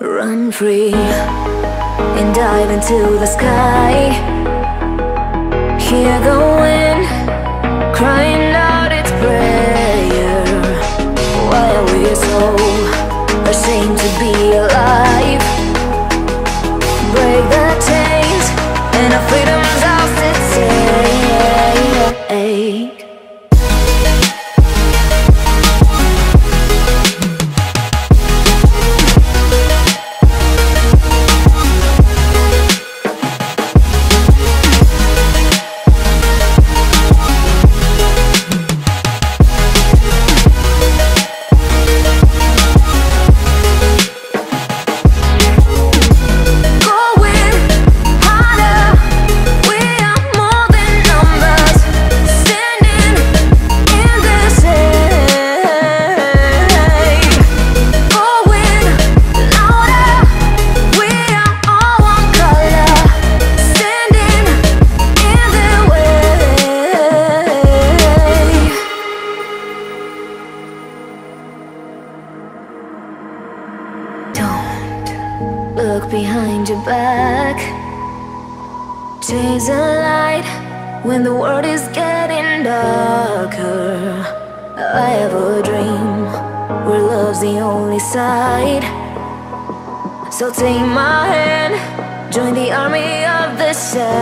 Run free and dive into the sky. Hear the wind crying out its prayer. Why are we so ashamed to be alive? Break the chains and our freedom's ours to take. Look behind your back. Chase a light when the world is getting darker. I have a dream where love's the only side. So take my hand, join the army of the shadows.